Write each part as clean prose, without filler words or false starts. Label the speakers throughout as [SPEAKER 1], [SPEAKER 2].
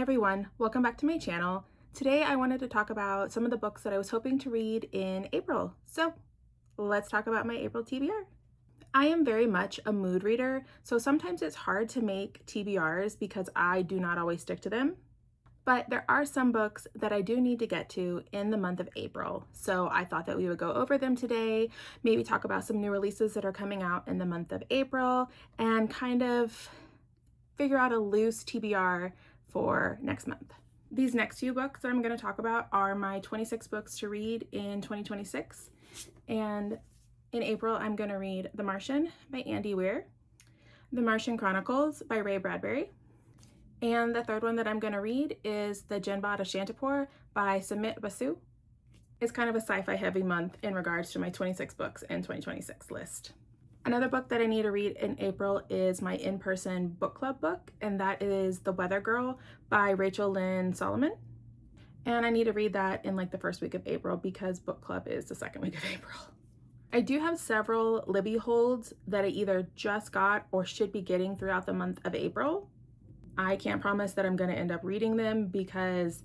[SPEAKER 1] everyone, welcome back to my channel. Today I wanted to talk about some of the books that I was hoping to read in April. So let's talk about my April TBR. I am very much a mood reader, so sometimes it's hard to make TBRs because I do not always stick to them. But there are some books that I do need to get to in the month of April. So I thought that we would go over them today, maybe talk about some new releases that are coming out in the month of April, and kind of figure out a loose TBR for next month. These next few books that I'm going to talk about are my 26 books to read in 2026. And in April, I'm going to read The Martian by Andy Weir, The Martian Chronicles by Ray Bradbury, and the third one that I'm going to read is The Jinbad of Shantipur by Sumit Basu. It's kind of a sci-fi heavy month in regards to my 26 books in 2026 list. Another book that I need to read in April is my in-person book club book, and that is The Weather Girl by Rachel Lynn Solomon. And I need to read that in like the first week of April because book club is the second week of April. I do have several Libby holds that I either just got or should be getting throughout the month of April. I can't promise that I'm going to end up reading them because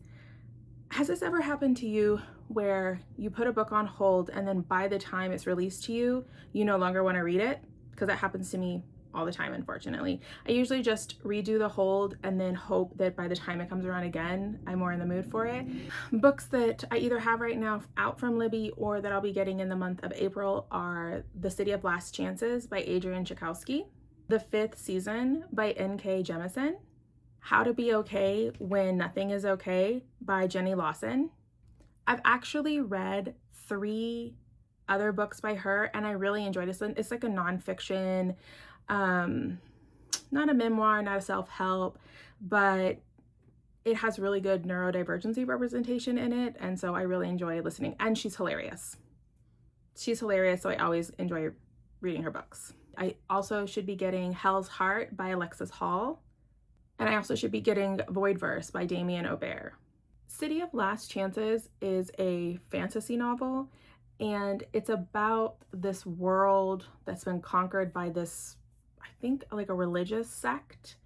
[SPEAKER 1] has this ever happened to you where you put a book on hold and then by the time it's released to you, you no longer want to read it? Because that happens to me all the time, unfortunately. I usually just redo the hold and then hope that by the time it comes around again, I'm more in the mood for it. Books that I either have right now out from Libby or that I'll be getting in the month of April are The City of Last Chances by Adrian Tchaikovsky, The Fifth Season by N.K. Jemisin, How to Be Okay When Nothing Is Okay by Jenny Lawson. I've actually read 3 other books by her and I really enjoyed this one. It's like a nonfiction, not a memoir, not a self-help, but it has really good neurodivergency representation in it. And so I really enjoy listening, and she's hilarious. She's hilarious, so I always enjoy reading her books. I also should be getting Hell's Heart by Alexis Hall. And I also should be getting Void Verse by Damien Aubert. City of Last Chances is a fantasy novel, and it's about this world that's been conquered by this, I think, like a religious sect,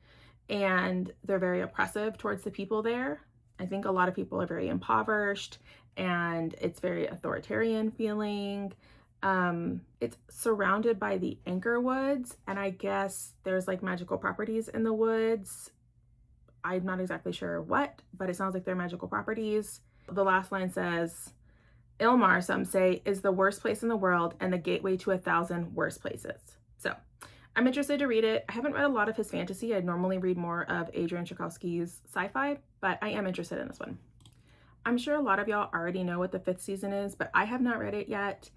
[SPEAKER 1] and they're very oppressive towards the people there. I think a lot of people are very impoverished, and it's very authoritarian feeling. It's surrounded by the Anchor Woods, and I guess there's like magical properties in the woods. I'm not exactly sure what, but it sounds like they're magical properties. The last line says, Ilmar, some say, is the worst place in the world and the gateway to 1,000 worst places. So I'm interested to read it. I haven't read a lot of his fantasy. I normally read more of Adrian Tchaikovsky's sci-fi, but I am interested in this one. I'm sure a lot of y'all already know what The Fifth Season is, but I have not read it yet.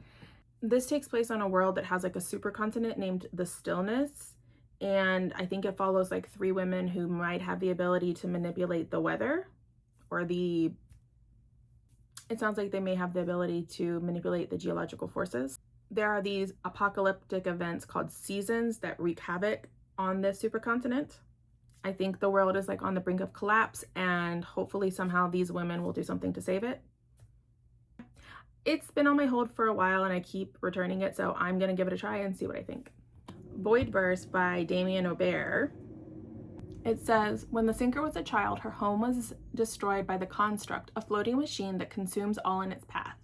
[SPEAKER 1] This takes place on a world that has like a supercontinent named the Stillness. And I think it follows like 3 women who might have the ability to manipulate the weather, or it sounds like they may have the ability to manipulate the geological forces. There are these apocalyptic events called seasons that wreak havoc on this supercontinent. I think the world is like on the brink of collapse, and hopefully somehow these women will do something to save it. It's been on my hold for a while and I keep returning it, so I'm gonna give it a try and see what I think. Void Verse by Damien Aubert. It says, when the sinker was a child, her home was destroyed by the construct, a floating machine that consumes all in its path.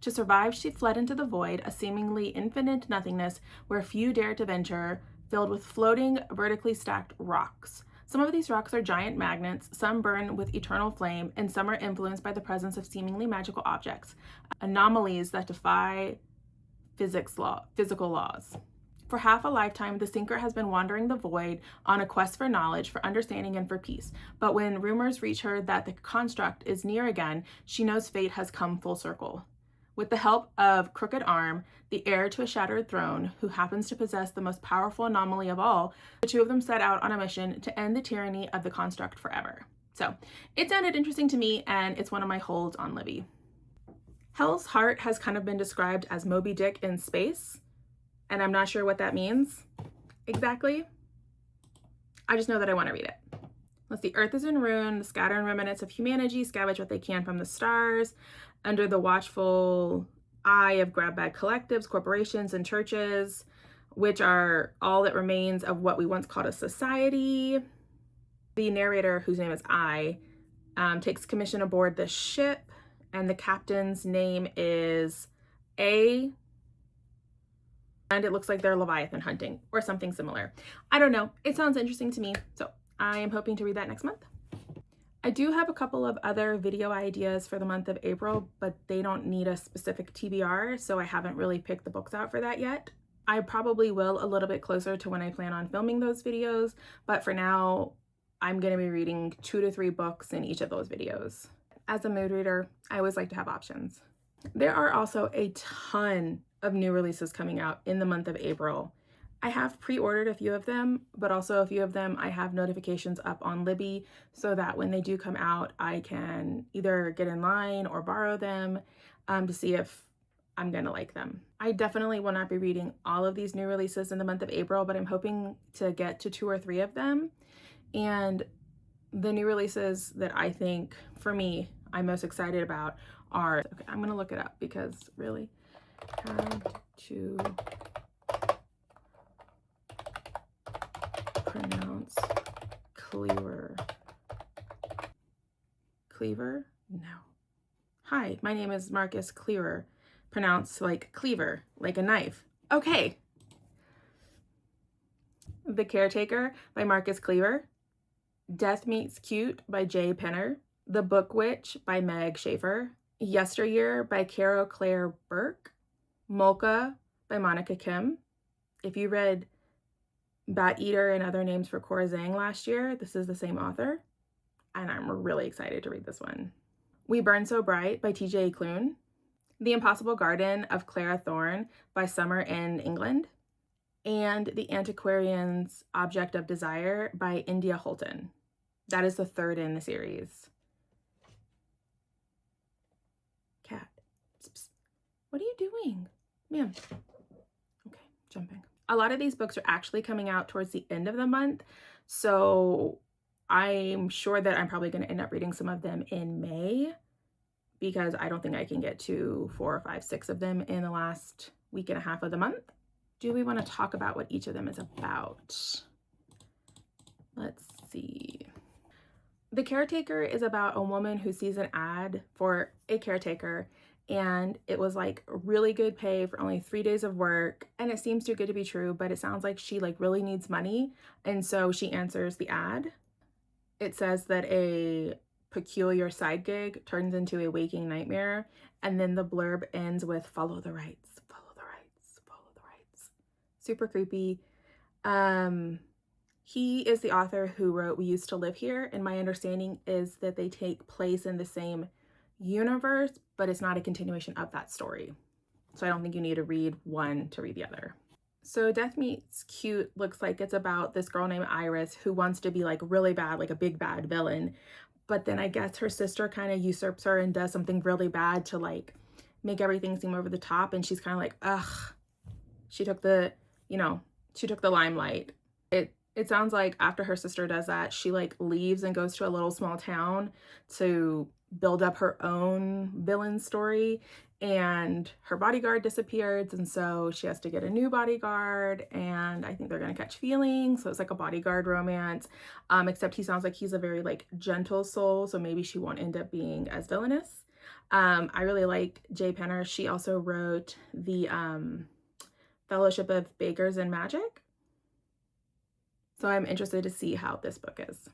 [SPEAKER 1] To survive, she fled into the void, a seemingly infinite nothingness where few dare to venture, filled with floating, vertically stacked rocks. Some of these rocks are giant magnets, some burn with eternal flame, and some are influenced by the presence of seemingly magical objects, anomalies that defy physical laws. For half a lifetime, the sinker has been wandering the void on a quest for knowledge, for understanding, and for peace. But when rumors reach her that the construct is near again, she knows fate has come full circle. With the help of Crooked Arm, the heir to a shattered throne, who happens to possess the most powerful anomaly of all, the 2 of them set out on a mission to end the tyranny of the construct forever. So it sounded interesting to me, and it's one of my holds on Libby. Hell's Heart has kind of been described as Moby Dick in space, and I'm not sure what that means exactly. I just know that I want to read it. Let's see. Earth is in ruin, the scattering remnants of humanity scavenge what they can from the stars, under the watchful eye of grab bag collectives, corporations, and churches, which are all that remains of what we once called a society. The narrator, whose name is I, takes commission aboard the ship, and the captain's name is A, and it looks like they're Leviathan hunting or something similar. I don't know. It sounds interesting to me, so I am hoping to read that next month. I do have a couple of other video ideas for the month of April, but they don't need a specific TBR, so I haven't really picked the books out for that yet. I probably will a little bit closer to when I plan on filming those videos, but for now, I'm going to be reading 2 to 3 books in each of those videos. As a mood reader, I always like to have options. There are also a ton of new releases coming out in the month of April. I have pre-ordered a few of them, but also a few of them I have notifications up on Libby so that when they do come out, I can either get in line or borrow them to see if I'm gonna like them. I definitely will not be reading all of these new releases in the month of April, but I'm hoping to get to 2 or 3 of them. And the new releases that I think, for me, I'm most excited about are, okay, I'm gonna look it up because really, how to pronounce cleaver. Cleaver? No. Hi, my name is Marcus Cleaver. Pronounced like cleaver, like a knife. Okay. The Caretaker by Marcus Cleaver. Death Meets Cute by Jay Penner. The Book Witch by Meg Schaefer. Yesteryear by Carol Claire Burke. Molka by Monica Kim. If you read Bat Eater and Other Names for Cora Zhang last year, this is the same author, and I'm really excited to read this one. We Burn So Bright by TJ Klune. The Impossible Garden of Clara Thorne by Summer in England. And The Antiquarian's Object of Desire by India Holton. That is the 3rd in the series. Cat. Psst, psst. What are you doing? Ma'am. Okay, jumping. A lot of these books are actually coming out towards the end of the month, so I'm sure that I'm probably going to end up reading some of them in May because I don't think I can get to 4 or 5, 6 of them in the last week and a half of the month. Do we want to talk about what each of them is about? Let's see. The Caretaker is about a woman who sees an ad for a caretaker, and it was like really good pay for only 3 days of work, and it seems too good to be true, but it sounds like she like really needs money, and so she answers the ad. It says that a peculiar side gig turns into a waking nightmare, and then the blurb ends with follow the rights, follow the rights, follow the rights. Super creepy. He is the author who wrote We Used to Live Here, and my understanding is that they take place in the same universe, but it's not a continuation of that story. So I don't think you need to read one to read the other. So Death Meets Cute looks like it's about this girl named Iris who wants to be like really bad, like a big bad villain. But then I guess her sister kind of usurps her and does something really bad to like make everything seem over the top. And she's kind of like, ugh, she took the limelight. It sounds like after her sister does that, she like leaves and goes to a little small town to build up her own villain story, and her bodyguard disappears, and so she has to get a new bodyguard, and I think they're gonna catch feelings, so it's like a bodyguard romance, except he sounds like he's a very like gentle soul, so maybe she won't end up being as villainous. I really like Jay Penner. She also wrote the Fellowship of Bakers and Magic, so I'm interested to see how this book is.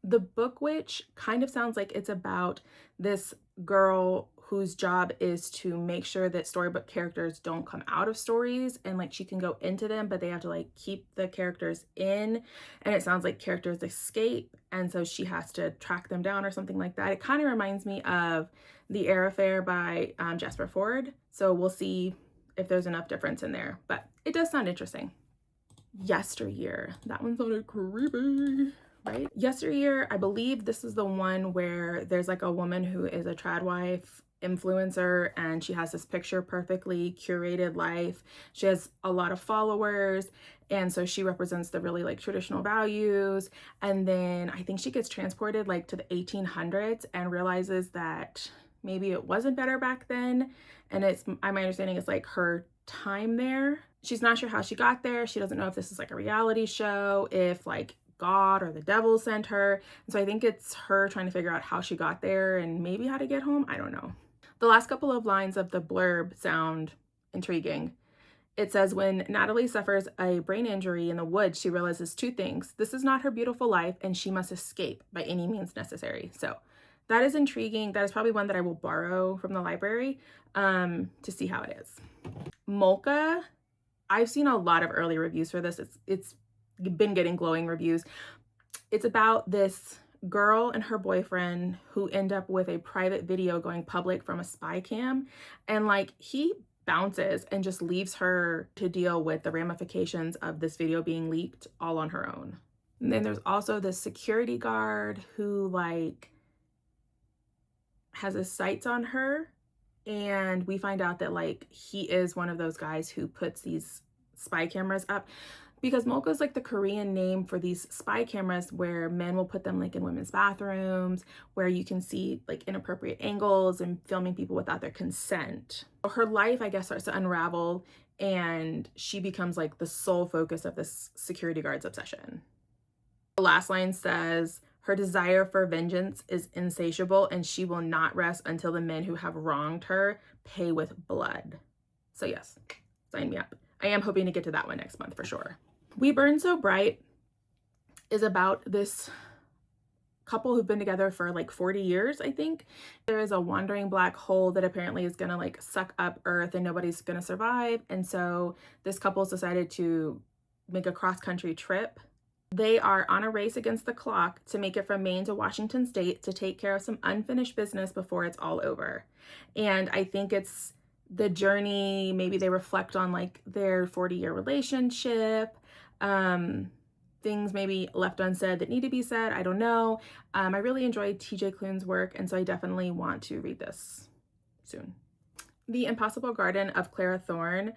[SPEAKER 1] The Book Witch kind of sounds like it's about this girl whose job is to make sure that storybook characters don't come out of stories, and like she can go into them, but they have to like keep the characters in, and it sounds like characters escape, and so she has to track them down or something like that. It kind of reminds me of The Air Affair by Jasper Fforde, so we'll see if there's enough difference in there, but it does sound interesting. Yesteryear, that one sounded creepy, right? Yesteryear, I believe this is the one where there's like a woman who is a trad wife influencer, and she has this picture perfectly curated life. She has a lot of followers, and so she represents the really like traditional values, and then I think she gets transported like to the 1800s and realizes that maybe it wasn't better back then, and it's, my understanding is like her time there. She's not sure how she got there. She doesn't know if this is like a reality show, if like God or the devil sent her. And so I think it's her trying to figure out how she got there and maybe how to get home. I don't know. The last couple of lines of the blurb sound intriguing. It says, when Natalie suffers a brain injury in the woods, she realizes two things. This is not her beautiful life, and she must escape by any means necessary. So that is intriguing. That is probably one that I will borrow from the library to see how it is. Molka, I've seen a lot of early reviews for this. It's been getting glowing reviews. It's about this girl and her boyfriend who end up with a private video going public from a spy cam, and like he bounces and just leaves her to deal with the ramifications of this video being leaked all on her own. And then there's also this security guard who like has his sights on her, and we find out that like he is one of those guys who puts these spy cameras up, because Molka is like the Korean name for these spy cameras where men will put them like in women's bathrooms, where you can see like inappropriate angles and filming people without their consent. Her life, I guess, starts to unravel, and she becomes like the sole focus of this security guard's obsession. The last line says, her desire for vengeance is insatiable, and she will not rest until the men who have wronged her pay with blood. So yes, sign me up. I am hoping to get to that one next month for sure. We Burn So Bright is about this couple who've been together for like 40 years, I think. There is a wandering black hole that apparently is gonna like suck up Earth and nobody's gonna survive. And so this couple's decided to make a cross-country trip. They are on a race against the clock to make it from Maine to Washington State to take care of some unfinished business before it's all over. And I think it's the journey, maybe they reflect on like their 40-year relationship, things maybe left unsaid that need to be said. I don't know. I really enjoyed TJ Klune's work, and so I definitely want to read this soon. The Impossible Garden of Clara Thorne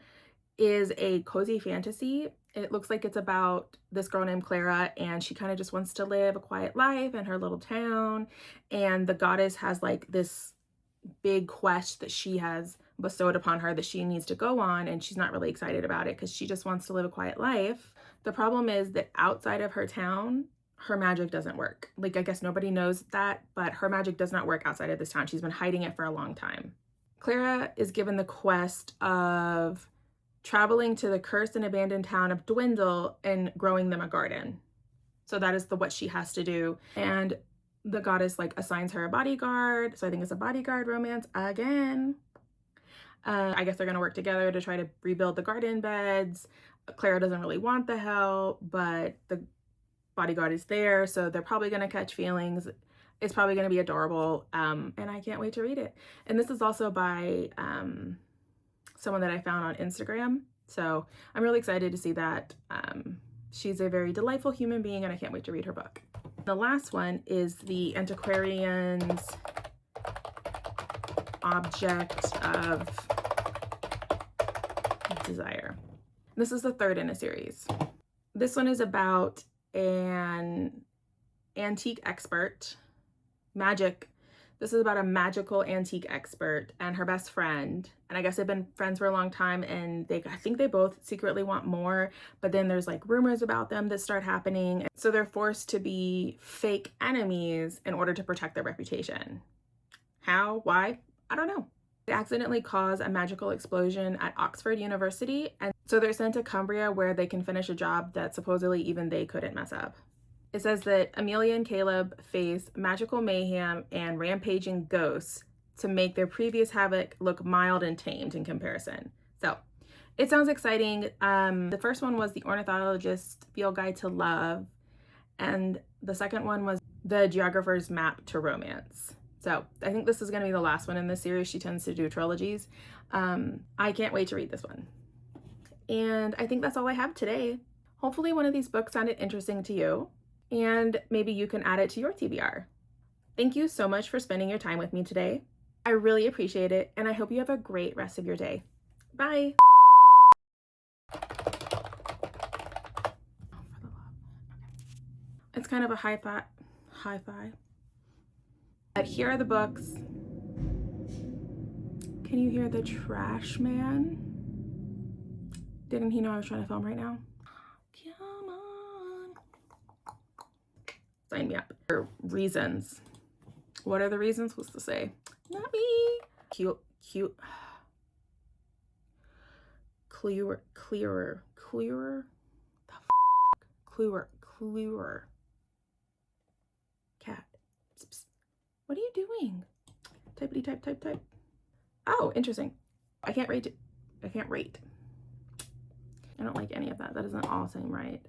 [SPEAKER 1] is a cozy fantasy. It looks like it's about this girl named Clara, and she kind of just wants to live a quiet life in her little town, and the goddess has like this big quest that she has bestowed upon her that she needs to go on, and she's not really excited about it because she just wants to live a quiet life. The problem is that outside of her town, her magic doesn't work. Like, I guess nobody knows that, but her magic does not work outside of this town. She's been hiding it for a long time. Clara is given the quest of traveling to the cursed and abandoned town of Dwindle and growing them a garden. So that is what she has to do. And the goddess like assigns her a bodyguard. So I think it's a bodyguard romance again. I guess they're gonna work together to try to rebuild the garden beds. Clara doesn't really want the help, but the bodyguard is there, so they're probably gonna catch feelings. It's probably gonna be adorable, and I can't wait to read it. And this is also by someone that I found on Instagram, so I'm really excited to see that. She's a very delightful human being, and I can't wait to read her book. The last one is The Antiquarian's Object of Desire. This is the third in a series. This one is about an antique expert, magic. This is about a magical antique expert and her best friend. And I guess they've been friends for a long time, and I think they both secretly want more, but then there's like rumors about them that start happening. So they're forced to be fake enemies in order to protect their reputation. How? Why? I don't know. They accidentally cause a magical explosion at Oxford University, and so they're sent to Cumbria where they can finish a job that supposedly even they couldn't mess up. It says that Amelia and Caleb face magical mayhem and rampaging ghosts to make their previous havoc look mild and tamed in comparison. So it sounds exciting. The first one was The Ornithologist's Field Guide to Love, and the second one was The Geographer's Map to Romance. So I think this is going to be the last one in this series. She tends to do trilogies. I can't wait to read this one. And I think that's all I have today. Hopefully one of these books sounded interesting to you, and maybe you can add it to your TBR. Thank you so much for spending your time with me today. I really appreciate it, and I hope you have a great rest of your day. Bye. It's kind of a hi-fi. But here are the books. Can you hear the trash man? Didn't he know I was trying to film right now? Come on. Sign me up. Reasons. What are the reasons? What's to say? Not me. Cute. Clearer. The f***? Clearer. Cat. Psst. What are you doing? Typity type. Oh, interesting. I can't rate. I don't like any of that. That doesn't all seem right.